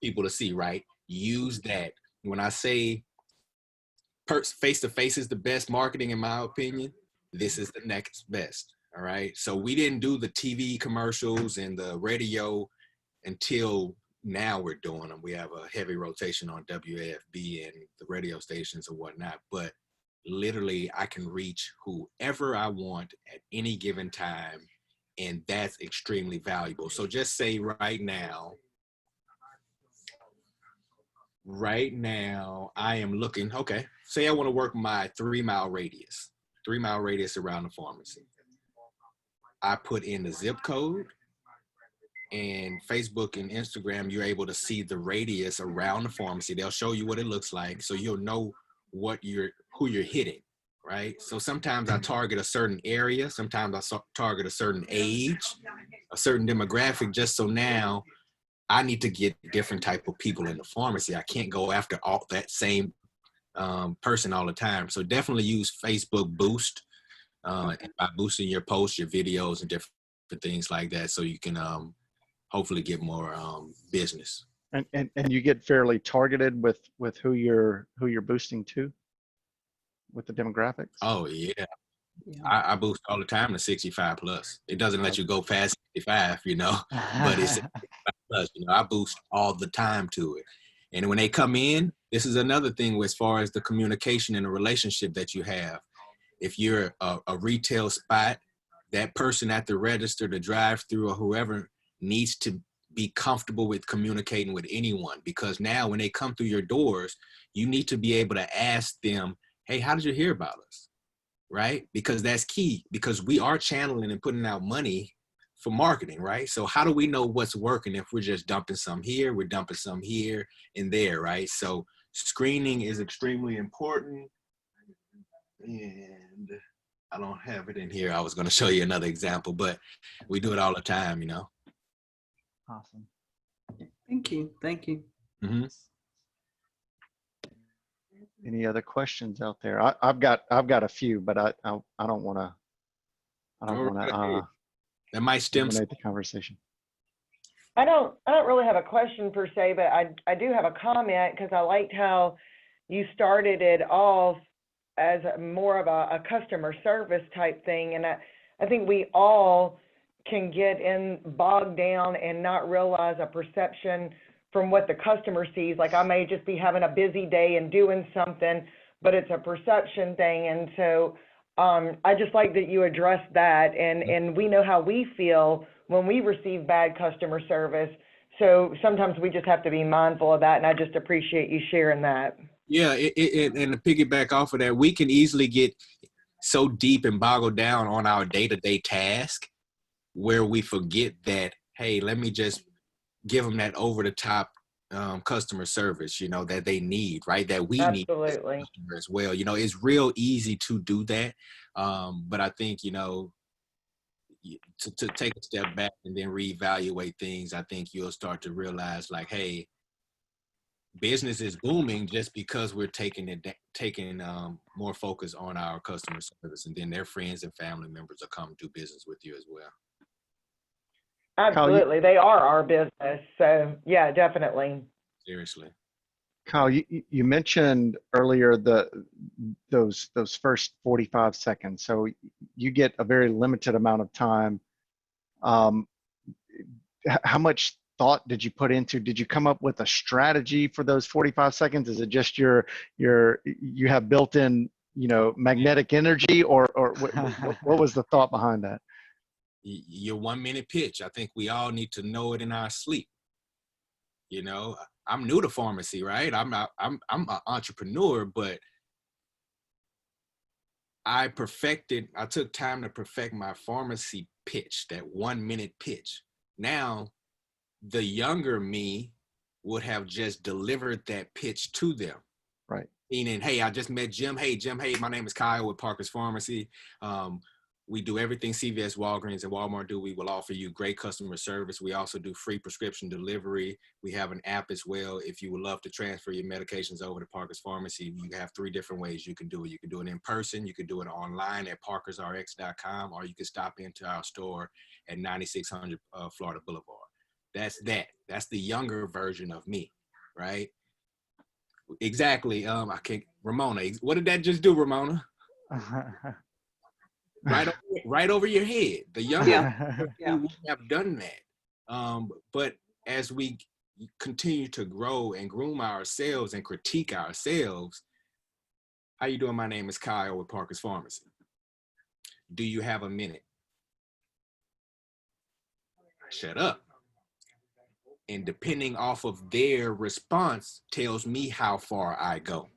people to see, right? Use that. When I say face-to-face is the best marketing, in my opinion, this is the next best, all right? So we didn't do the TV commercials and the radio until now we're doing them. We have a heavy rotation on WAFB and the radio stations and whatnot, but literally I can reach whoever I want at any given time, and that's extremely valuable. So just say right now I am looking, okay, say I want to work my 3-mile radius around the pharmacy. I put in the zip code, and Facebook and Instagram, you're able to see the radius around the pharmacy. They'll show you what it looks like, so you'll know who you're hitting, right? So sometimes I target a certain area, sometimes I target a certain age, a certain demographic, just so now I need to get different type of people in the pharmacy. I can't go after all that same person all the time. So definitely use Facebook Boost by boosting your posts, your videos, and different things like that, so you can hopefully get more business. And you get fairly targeted with who you're boosting to, with the demographics. Oh yeah. I boost all the time to 65 plus. It doesn't let you go past 65, but it's 65 plus. I boost all the time to it. And when they come in, this is another thing as far as the communication and the relationship that you have. If you're a retail spot, that person at the register, the drive-through, or whoever needs to be comfortable with communicating with anyone, because now when they come through your doors, you need to be able to ask them, hey, how did you hear about us? Right? Because that's key, because we are channeling and putting out money for marketing, right? So how do we know what's working if we're just dumping some here, we're dumping some here and there, right? So screening is extremely important. And I don't have it in here. I was going to show you another example, but we do it all the time, Awesome. Thank you. Thank you. Mm-hmm. Any other questions out there? I've got a few, but I don't want to. That might stem dominate the conversation. I don't really have a question per se, but I do have a comment, because I liked how you started it off as more of a customer service type thing. And I think we all can get bogged down and not realize a perception from what the customer sees. Like, I may just be having a busy day and doing something, but it's a perception thing. And so I just like that you addressed that. And we know how we feel when we receive bad customer service. So sometimes we just have to be mindful of that. And I just appreciate you sharing that. Yeah, and to piggyback off of that, we can easily get so deep and boggled down on our day-to-day task where we forget that, hey, let me just give them that over-the-top customer service, that they need, right? That we need as well. It's real easy to do that. But I think, to take a step back and then reevaluate things, I think you'll start to realize, like, hey, business is booming just because we're taking more focus on our customer service, and then their friends and family members will come do business with you as well. Absolutely. They are our business. So yeah, definitely. Seriously. Kyle, you mentioned earlier those first 45 seconds. So you get a very limited amount of time. How much thought did you put into? Did you come up with a strategy for those 45 seconds? Is it just you have built-in magnetic energy, or what was the thought behind that? Your 1 minute pitch. I think we all need to know it in our sleep. I'm new to pharmacy, right? I'm an entrepreneur, but I took time to perfect my pharmacy pitch, that 1 minute pitch. Now, the younger me would have just delivered that pitch to them, Right. Meaning, hey, I just met Jim. Hey, Jim. Hey, my name is Kyle with Parker's Pharmacy. We do everything CVS, Walgreens, and Walmart do. We will offer you great customer service. We also do free prescription delivery. We have an app as well. If you would love to transfer your medications over to Parker's Pharmacy, you have 3 different ways you can do it. You can do it in person. You can do it online at parkersrx.com, or you can stop into our store at 9600 Florida Boulevard. That's that. That's the younger version of me, right? Exactly. I can't. Ramona, what did that just do, Ramona? Right over your head. The younger Yeah. we have done that. But as we continue to grow and groom ourselves and critique ourselves, how you doing? My name is Kyle with Parker's Pharmacy. Do you have a minute? Shut up. And depending off of their response tells me how far I go.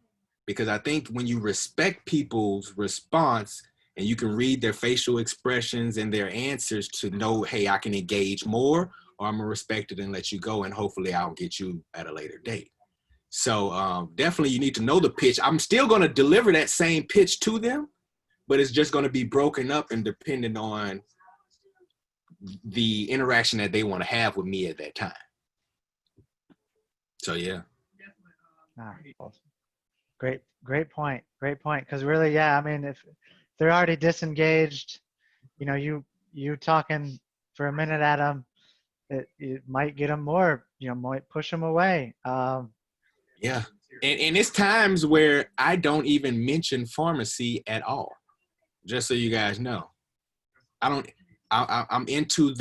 Because I think when you respect people's response and you can read their facial expressions and their answers to know, hey, I can engage more, or I'm gonna respect it and let you go, and hopefully I'll get you at a later date. So definitely you need to know the pitch. I'm still gonna deliver that same pitch to them, but it's just gonna be broken up and dependent on the interaction that they wanna have with me at that time. So yeah. Awesome. Great point. Because really, yeah, I mean, if they're already disengaged, you know, you talking for a minute at them, it might get them more, you know, might push them away. Yeah. And it's times where I don't even mention pharmacy at all, just so you guys know. I'm into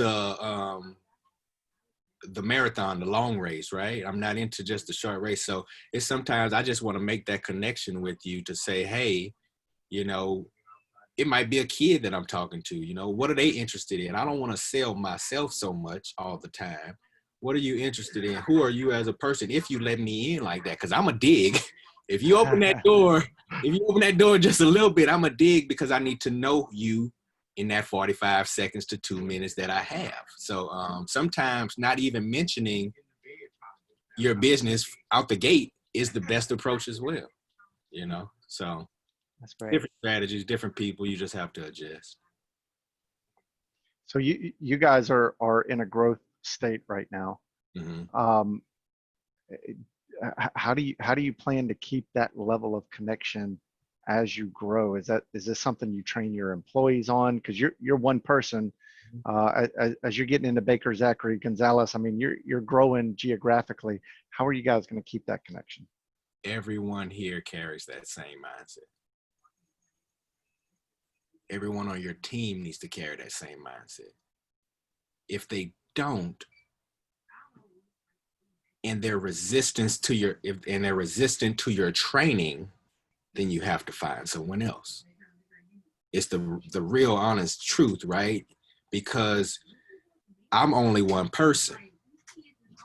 the marathon, the long race, right? I'm not into just the short race. So it's sometimes I just want to make that connection with you to say, hey, you know, it might be a kid that I'm talking to, you know, what are they interested in? I don't want to sell myself so much all the time. What are you interested in? Who are you as a person? If you let me in like that, because I'm a dig. If you open that door just a little bit, I'm a dig because I need to know you in that 45 seconds to 2 minutes that I have. So sometimes not even mentioning your business out the gate is the best approach as well, you know? So That's great. different strategies, different people, you just have to adjust. So you guys are in a growth state right now. Mm-hmm. How do you plan to keep that level of connection as you grow? Is this something you train your employees on? Because you're one person. As you're getting into Baker, Zachary, Gonzalez, I mean, you're growing geographically. How are you guys going to keep that connection? Everyone here carries that same mindset. Everyone on your team needs to carry that same mindset. If they don't, and they're resistant to your training, then you have to find someone else. It's the real honest truth, right? Because I'm only one person.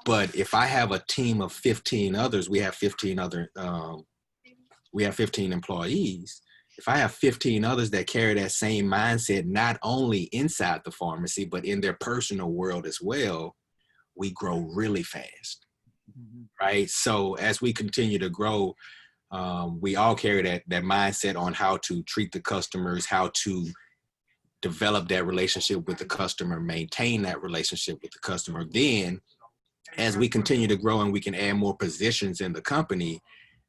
But if I have a team of 15 others, we have 15 employees. If I have 15 others that carry that same mindset, not only inside the pharmacy, but in their personal world as well, we grow really fast. Mm-hmm. Right? So as we continue to grow, we all carry that mindset on how to treat the customers, how to develop that relationship with the customer, maintain that relationship with the customer. Then as we continue to grow and we can add more positions in the company,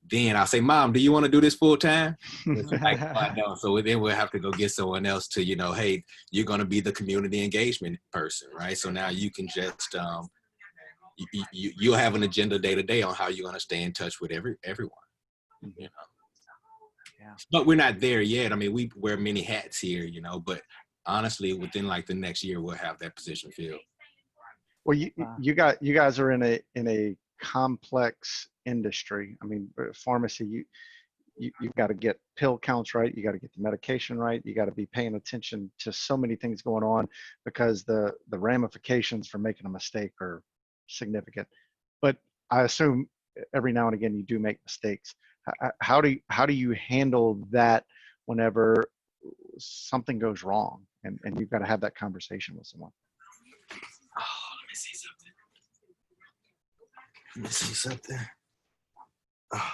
then I'll say, Mom, do you want to do this full time? Like, oh, I don't. So then we'll have to go get someone else to, you know, hey, you're going to be the community engagement person, right? So now you can just, you'll have an agenda day to day on how you're going to stay in touch with everyone. You know? Yeah. But we're not there yet. I mean, we wear many hats here, you know, but honestly, within like the next year, we'll have that position filled. Well, you guys are in a complex industry. I mean, pharmacy, you've got to get pill counts right. You got to get the medication right. You got to be paying attention to so many things going on because the ramifications for making a mistake are significant. But I assume every now and again you do make mistakes. How do you handle that whenever something goes wrong and you've got to have that conversation with someone? Oh, let me see something. Oh.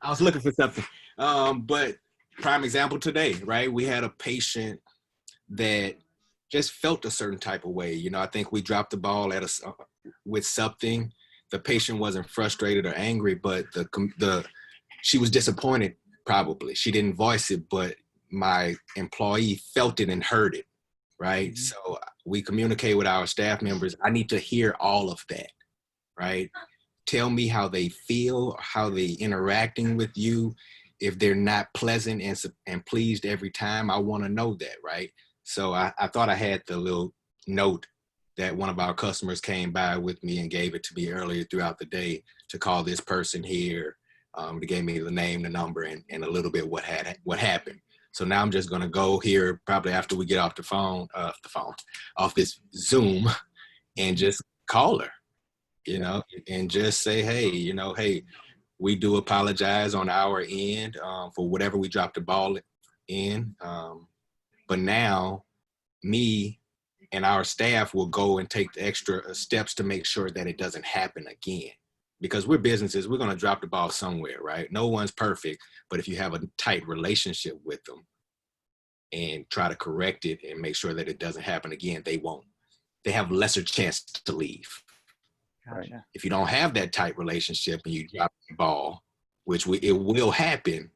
I was looking for something. But prime example today, right? We had a patient that just felt a certain type of way. You know, I think we dropped the ball with something. The patient wasn't frustrated or angry, but she was disappointed. Probably she didn't voice it, but my employee felt it and heard it. Right. Mm-hmm. So we communicate with our staff members. I need to hear all of that. Right. Tell me how they feel, how they interacting with you. If they're not pleasant and pleased every time, I want to know that. Right. So I thought I had the little note that one of our customers came by with me and gave it to me earlier throughout the day to call this person here. They gave me the name, the number, and a little bit what happened. So now I'm just going to go here probably after we get off off this Zoom, and just call her, you know, and just say, hey, you know, hey, we do apologize on our end for whatever we dropped the ball in. But now me and our staff will go and take the extra steps to make sure that it doesn't happen again. Because we're businesses, we're going to drop the ball somewhere, right? No one's perfect, but if you have a tight relationship with them and try to correct it and make sure that it doesn't happen again, they won't. They have lesser chance to leave. Gotcha. If you don't have that tight relationship and you drop the ball, which it will happen,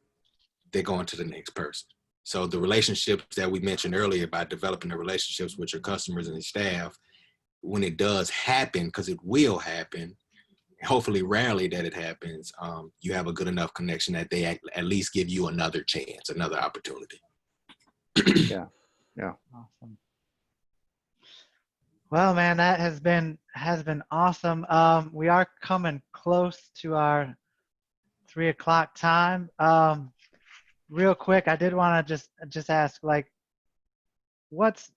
they're going to the next person. So the relationships that we mentioned earlier about developing the relationships with your customers and your staff, when it does happen, because it will happen, hopefully rarely that it happens, you have a good enough connection that they at least give you another chance, another opportunity. Yeah. Awesome. Well, man, that has been awesome. We are coming close to our 3 o'clock time. Real quick, I did want to just ask, like, what's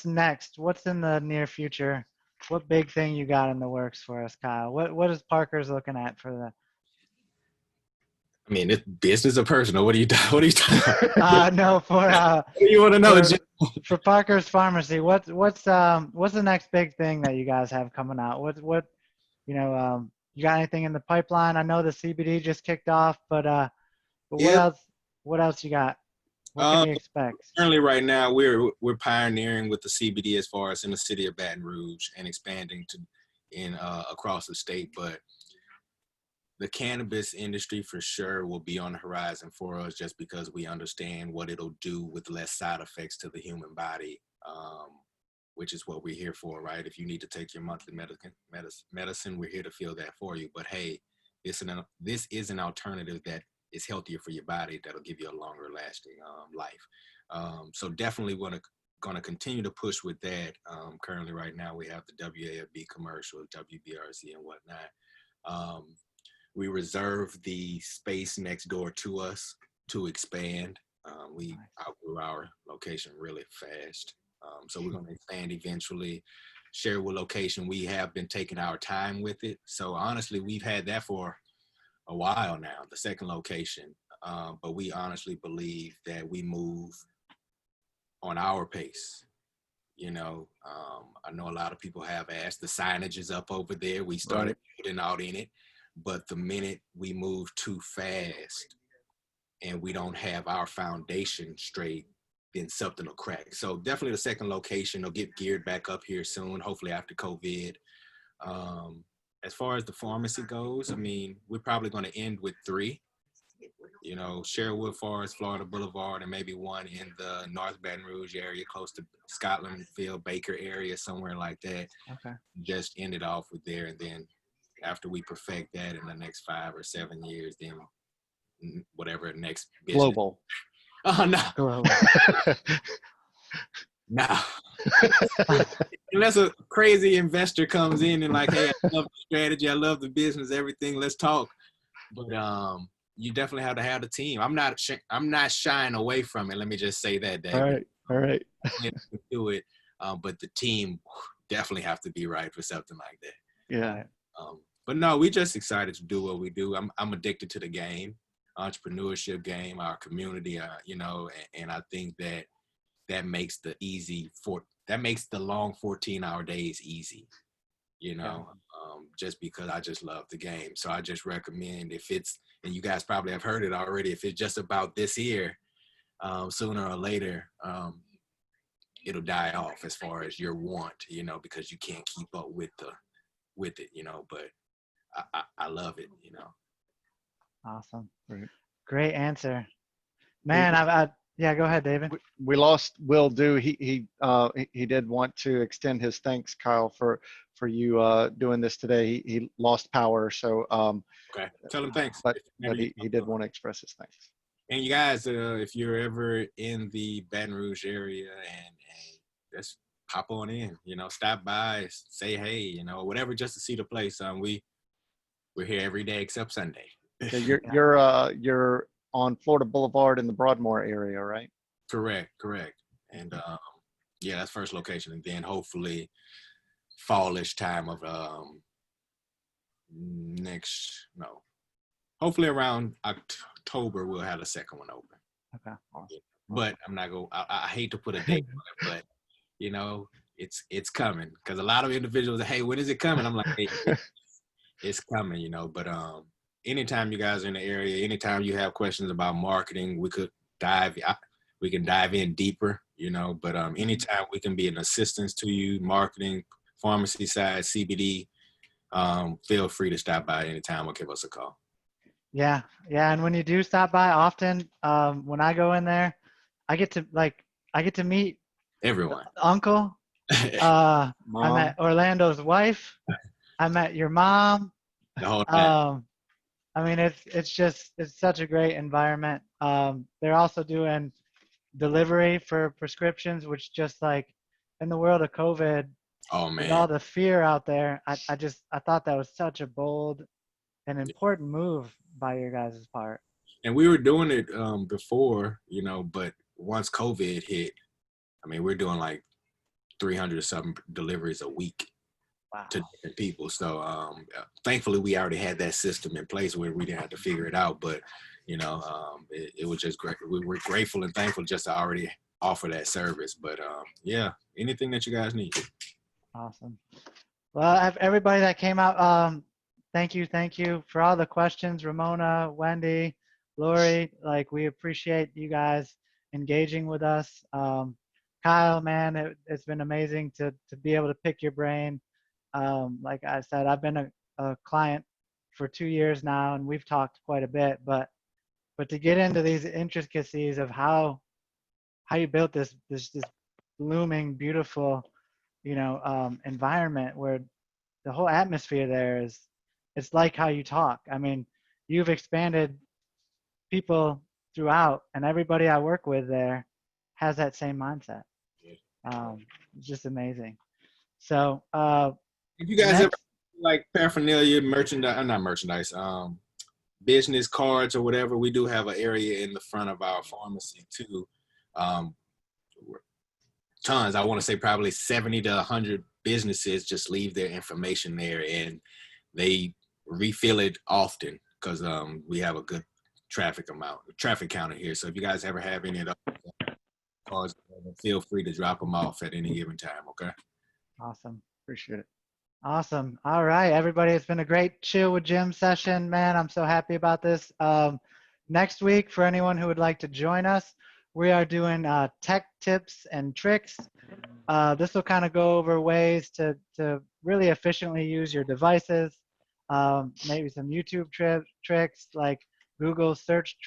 next? What's in the near future? What big thing you got in the works for us, Kyle? What is Parker's looking at for the? I mean, it's business or personal. What are you talking? No, for what do you want to know? For Parker's Pharmacy, what's the next big thing that you guys have coming out? What you know, you got anything in the pipeline? I know the CBD just kicked off, but what else you got? What can we expect? Currently, right now, we're pioneering with the CBD as far as in the city of Baton Rouge and expanding across the state. But the cannabis industry for sure will be on the horizon for us, just because we understand what it'll do with less side effects to the human body, which is what we're here for, right? If you need to take your monthly medicine, we're here to fill that for you. But hey, this is an alternative that is healthier for your body, that'll give you a longer lasting life. So definitely going to continue to push with that. Currently right now we have the WAFB commercial, WBRC and whatnot. We reserve the space next door to us to expand. We outgrew our location really fast. So we're going to expand eventually. Share what location. We have been taking our time with it. So honestly, we've had that for a while now, the second location. But we honestly believe that we move on our pace. You know, I know a lot of people have asked. The signage is up over there. We started putting out in it. But the minute we move too fast and we don't have our foundation straight, then something will crack. So definitely the second location will get geared back up here soon, hopefully after COVID. As far as the pharmacy goes, I mean, we're probably going to end with 3. You know, Sherwood Forest, Florida Boulevard, and maybe one in the North Baton Rouge area, close to Scotlandville, Baker area, somewhere like that. Okay. Just end it off with there, and then after we perfect that in the next 5 or 7 years, then whatever next business. Global. Oh, no. Global. No. Unless a crazy investor comes in and like, hey, I love the strategy, I love the business, everything, let's talk. But you definitely have to have the team. I'm not shying away from it. Let me just say that, David. All right. Do it. But the team definitely have to be right for something like that. Yeah. But no, we're just excited to do what we do. I'm addicted to the game, entrepreneurship game, our community, you know, and I think that makes the long 14-hour days easy, you know. just because I just love the game. So I just recommend, if it's, and you guys probably have heard it already, if it's just about this year, sooner or later, it'll die off as far as your want, you know, because you can't keep up with it, you know, but I love it, you know. Awesome. Right. Great answer. Man, yeah, go ahead, David. We lost Will Do. He did want to extend his thanks, Kyle, for you doing this today. He lost power, so Okay, tell him thanks. but he did want to express his thanks. And you guys, if you're ever in the Baton Rouge area and just pop on in, you know, stop by, say hey, you know, whatever, just to see the place. We're here every day except Sunday. Yeah, you're on Florida Boulevard in the Broadmoor area, right? Correct. And yeah, that's first location, and then hopefully fallish time of hopefully around October we'll have a second one open. Okay. Awesome. But I'm not going. I hate to put a date on it, but you know, it's coming, because a lot of individuals, hey, when is it coming? I'm like, hey, it's coming, you know. But anytime you guys are in the area, anytime you have questions about marketing, we can dive in deeper, you know. But anytime we can be an assistance to you, marketing, pharmacy side, CBD, feel free to stop by anytime or give us a call. Yeah. And when you do stop by, often when I go in there, I get to meet Everyone. Uncle. I Mom. met Orlando's wife. I met your mom. The whole time. I mean, it's such a great environment. They're also doing delivery for prescriptions, which, just like in the world of COVID, Oh with man. all the fear out there, I thought that was such a bold and important move by your guys' part. And we were doing it before, you know, but once COVID hit, I mean, we're doing like 300 or something deliveries a week. Wow. To different people. So thankfully we already had that system in place where we didn't have to figure it out. But you know, it was just great. We were grateful and thankful just to already offer that service. But yeah, anything that you guys need. Awesome. Well, everybody that came out, thank you for all the questions. Ramona, Wendy, Lori, like, we appreciate you guys engaging with us. Kyle, man, it's been amazing to be able to pick your brain. Like I said, I've been a client for 2 years now, and we've talked quite a bit, but to get into these intricacies of how you built this blooming, beautiful, you know, environment where the whole atmosphere there it's like how you talk. I mean, you've expanded people throughout, and everybody I work with there has that same mindset. It's just amazing. So, if you guys ever like paraphernalia, business cards or whatever, we do have an area in the front of our pharmacy too. Tons, I want to say probably 70 to 100 businesses just leave their information there, and they refill it often because we have a good traffic counter here. So if you guys ever have any of those cards, feel free to drop them off at any given time. Okay. awesome. Appreciate it. Awesome. All right, everybody. It's been a great Chill with Jim session. Man, I'm so happy about this. Next week, for anyone who would like to join us, we are doing tech tips and tricks. This will kind of go over ways to really efficiently use your devices. Maybe some YouTube tricks, like Google search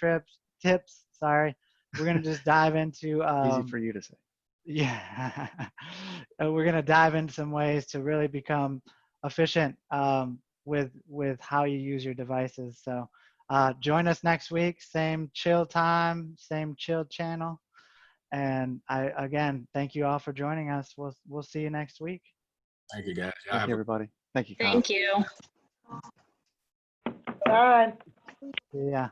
tips. Sorry. We're going to just dive into Easy for you to say. Yeah. We're going to dive into some ways to really become efficient with how you use your devices. So join us next week, same chill time, same chill channel. And again, thank you all for joining us. We'll see you next week. Thank you, guys. Thank you, everybody. Thank you, Kyle. Thank you. Bye. Yeah.